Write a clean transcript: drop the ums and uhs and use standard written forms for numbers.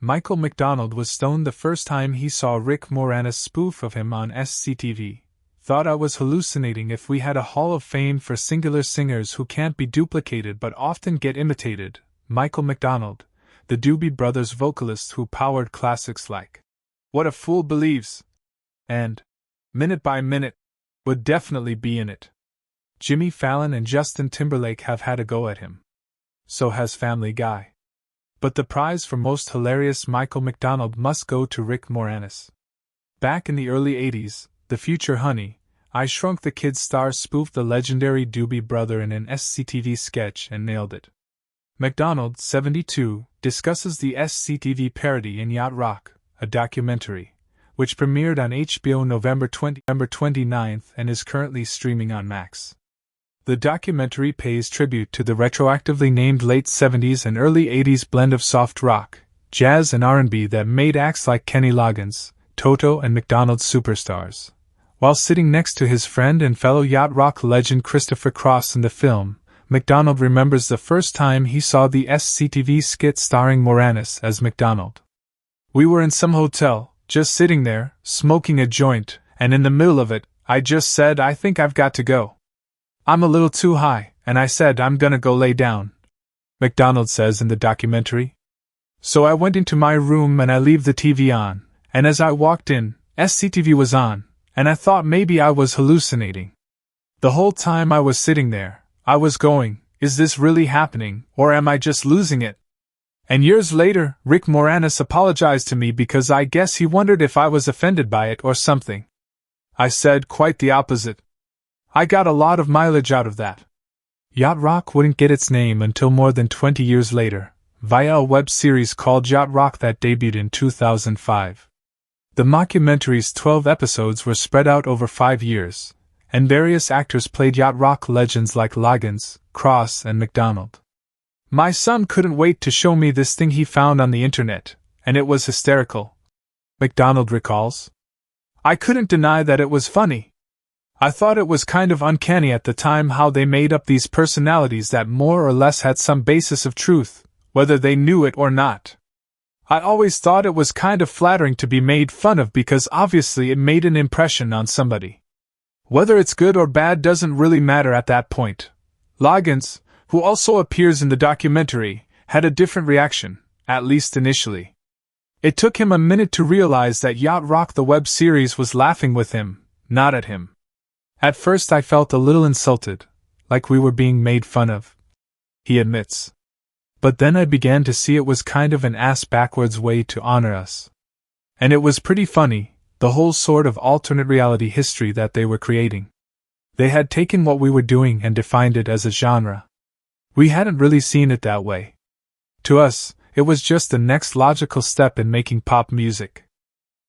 Michael McDonald was stoned the first time he saw Rick Moranis spoof of him on SCTV. Thought I was hallucinating if we had a hall of fame for singular singers who can't be duplicated but often get imitated. Michael McDonald, the Doobie Brothers vocalist who powered classics like What a Fool Believes and Minute by Minute, would definitely be in it. Jimmy Fallon and Justin Timberlake have had a go at him. So has Family Guy. But the prize for Most Hilarious Michael McDonald must go to Rick Moranis. Back in the early 80s, the future Honey, I Shrunk the Kids star spoofed the legendary Doobie Brother in an SCTV sketch and nailed it. McDonald, 72, discusses the SCTV parody in Yacht Rock, a documentary, which premiered on HBO November 29th and is currently streaming on Max. The documentary pays tribute to the retroactively named late 70s and early 80s blend of soft rock, jazz and R&B that made acts like Kenny Loggins, Toto and McDonald superstars. While sitting next to his friend and fellow Yacht Rock legend Christopher Cross in the film, McDonald remembers the first time he saw the SCTV skit starring Moranis as McDonald. We were in some hotel, just sitting there, smoking a joint, and in the middle of it, I just said, I think I've got to go. I'm a little too high, and I said I'm gonna go lay down, McDonald says in the documentary. So I went into my room and I leave the TV on, and as I walked in, SCTV was on, and I thought maybe I was hallucinating. The whole time I was sitting there, I was going, is this really happening, or am I just losing it? And years later, Rick Moranis apologized to me because I guess he wondered if I was offended by it or something. I said quite the opposite. I got a lot of mileage out of that. Yacht Rock wouldn't get its name until more than 20 years later, via a web series called Yacht Rock that debuted in 2005. The mockumentary's 12 episodes were spread out over 5 years, and various actors played Yacht Rock legends like Loggins, Cross, and McDonald. My son couldn't wait to show me this thing he found on the internet, and it was hysterical, McDonald recalls. I couldn't deny that it was funny. I thought it was kind of uncanny at the time how they made up these personalities that more or less had some basis of truth, whether they knew it or not. I always thought it was kind of flattering to be made fun of because obviously it made an impression on somebody. Whether it's good or bad doesn't really matter at that point. Loggins, who also appears in the documentary, had a different reaction, at least initially. It took him a minute to realize that Yacht Rock the web series was laughing with him, not at him. At first I felt a little insulted, like we were being made fun of, he admits. But then I began to see it was kind of an ass-backwards way to honor us. And it was pretty funny, the whole sort of alternate reality history that they were creating. They had taken what we were doing and defined it as a genre. We hadn't really seen it that way. To us, it was just the next logical step in making pop music.